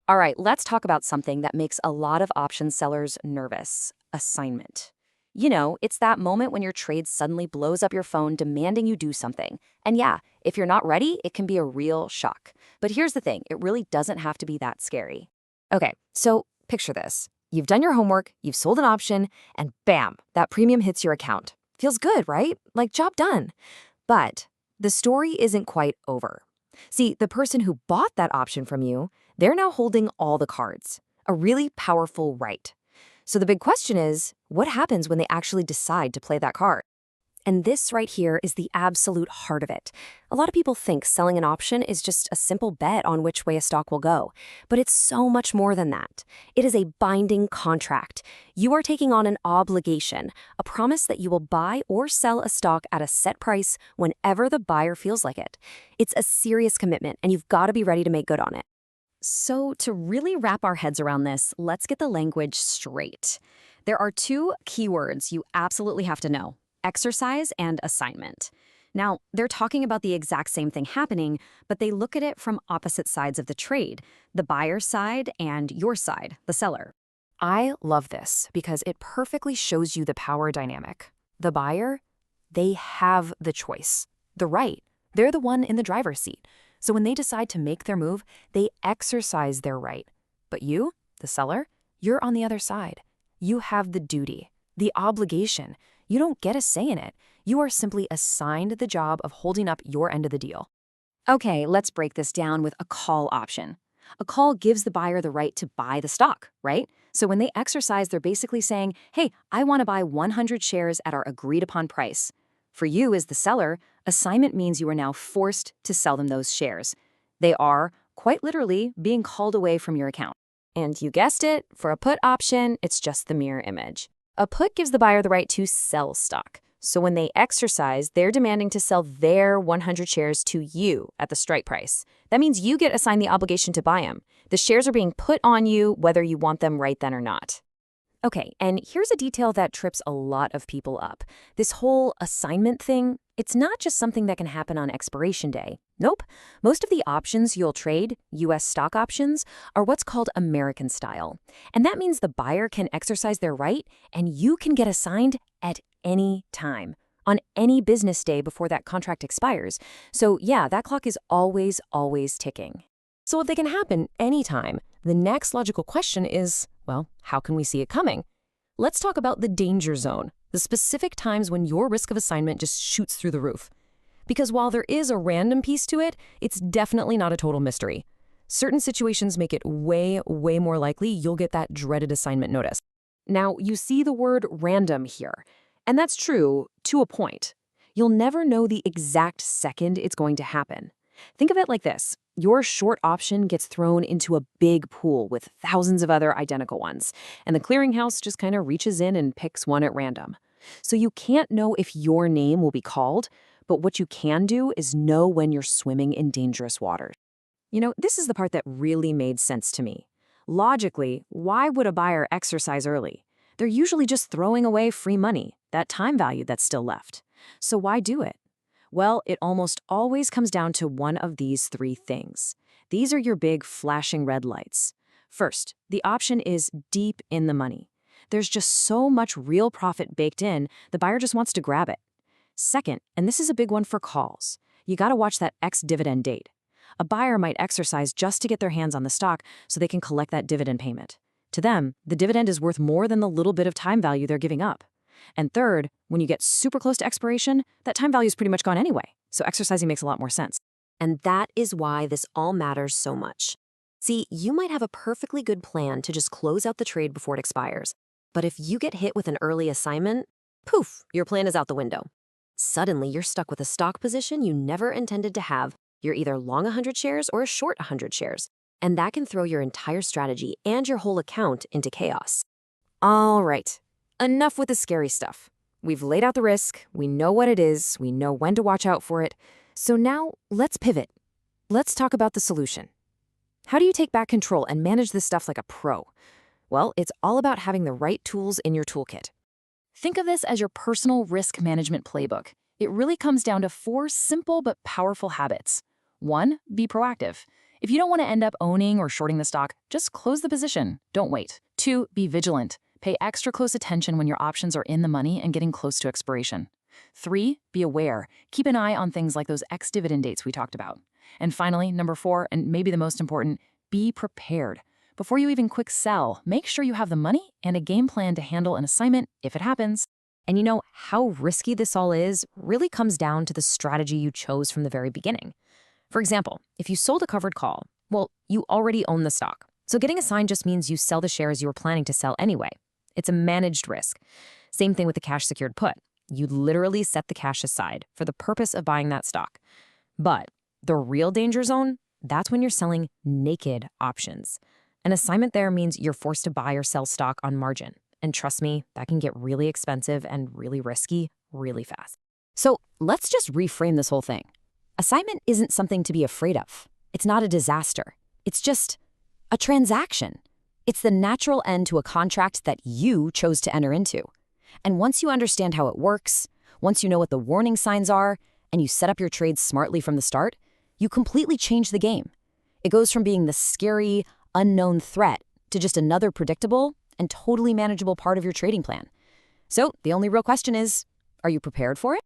All right, let's talk about something that makes a lot of option sellers nervous: assignment. It's that moment when your trade suddenly blows up your phone demanding you do something. And yeah, if you're not ready, it can be a real shock. But here's the thing, it really doesn't have to be that scary. Okay, so picture this. You've done your homework, you've sold an option, and bam, that premium hits your account. Feels good, right? Like job done. But the story isn't quite over. See, the person who bought that option from you, they're now holding all the cards, a really powerful right. So the big question is, what happens when they actually decide to play that card? And this right here is the absolute heart of it. A lot of people think selling an option is just a simple bet on which way a stock will go. But it's so much more than that. It is a binding contract. You are taking on an obligation, a promise that you will buy or sell a stock at a set price whenever the buyer feels like it. It's a serious commitment, and you've got to be ready to make good on it. So to really wrap our heads around this, let's get the language straight. There are two keywords you absolutely have to know: exercise and assignment. Now, they're talking about the exact same thing happening, but they look at it from opposite sides of the trade: the buyer's side and your side, the seller. I love this because it perfectly shows you the power dynamic. The buyer, they have the choice, the right. They're the one in the driver's seat. So when they decide to make their move, they exercise their right. But you, the seller, you're on the other side. You have the duty, the obligation. You don't get a say in it. You are simply assigned the job of holding up your end of the deal. Okay, let's break this down with a call option. A call gives the buyer the right to buy the stock, right? So when they exercise, they're basically saying, hey, I want to buy 100 shares at our agreed upon price. For you as the seller, assignment means you are now forced to sell them those shares. They are, quite literally, being called away from your account. And you guessed it, for a put option, it's just the mirror image. A put gives the buyer the right to sell stock. So when they exercise, they're demanding to sell their 100 shares to you at the strike price. That means you get assigned the obligation to buy them. The shares are being put on you whether you want them right then or not. Okay, and here's a detail that trips a lot of people up. This whole assignment thing, it's not just something that can happen on expiration day. Nope. Most of the options you'll trade, U.S. stock options, are what's called American style. And that means the buyer can exercise their right and you can get assigned at any time, on any business day before that contract expires. So yeah, that clock is always, always ticking. So if they can happen anytime, the next logical question is, well, how can we see it coming? Let's talk about the danger zone, the specific times when your risk of assignment just shoots through the roof. Because while there is a random piece to it, it's definitely not a total mystery. Certain situations make it way, way more likely you'll get that dreaded assignment notice. Now, you see the word random here, and that's true to a point. You'll never know the exact second it's going to happen. Think of it like this. Your short option gets thrown into a big pool with thousands of other identical ones, and the clearinghouse just kind of reaches in and picks one at random. So you can't know if your name will be called, but what you can do is know when you're swimming in dangerous waters. This is the part that really made sense to me. Logically, why would a buyer exercise early? They're usually just throwing away free money, that time value that's still left. So why do it? Well, it almost always comes down to one of these three things. These are your big flashing red lights. First, the option is deep in the money. There's just so much real profit baked in, the buyer just wants to grab it. Second, and this is a big one for calls, you gotta watch that ex-dividend date. A buyer might exercise just to get their hands on the stock so they can collect that dividend payment. To them, the dividend is worth more than the little bit of time value they're giving up. And third, when you get super close to expiration, that time value is pretty much gone anyway, so exercising makes a lot more sense. And that is why this all matters so much. See, you might have a perfectly good plan to just close out the trade before it expires, but if you get hit with an early assignment, poof, your plan is out the window. Suddenly, you're stuck with a stock position you never intended to have. You're either long 100 shares or short 100 shares, and that can throw your entire strategy and your whole account into chaos. All right. Enough with the scary stuff. We've laid out the risk, we know what it is, we know when to watch out for it. So now, let's pivot. Let's talk about the solution. How do you take back control and manage this stuff like a pro? Well, it's all about having the right tools in your toolkit. Think of this as your personal risk management playbook. It really comes down to 4 simple but powerful habits. 1, be proactive. If you don't want to end up owning or shorting the stock, just close the position. Don't wait. 2. Be vigilant. Pay extra close attention when your options are in the money and getting close to expiration. 3. Be aware. Keep an eye on things like those ex-dividend dates we talked about. And finally, number 4, and maybe the most important, be prepared. Before you even quick sell, make sure you have the money and a game plan to handle an assignment if it happens. And you know, how risky this all is really comes down to the strategy you chose from the very beginning. For example, if you sold a covered call, well, you already own the stock. So getting assigned just means you sell the shares you were planning to sell anyway. It's a managed risk. Same thing with the cash secured put. You literally set the cash aside for the purpose of buying that stock. But the real danger zone, that's when you're selling naked options. An assignment there means you're forced to buy or sell stock on margin. And trust me, that can get really expensive and really risky really fast. So let's just reframe this whole thing. Assignment isn't something to be afraid of. It's not a disaster. It's just a transaction. It's the natural end to a contract that you chose to enter into. And once you understand how it works, once you know what the warning signs are, and you set up your trades smartly from the start, you completely change the game. It goes from being the scary, unknown threat to just another predictable and totally manageable part of your trading plan. So the only real question is, are you prepared for it?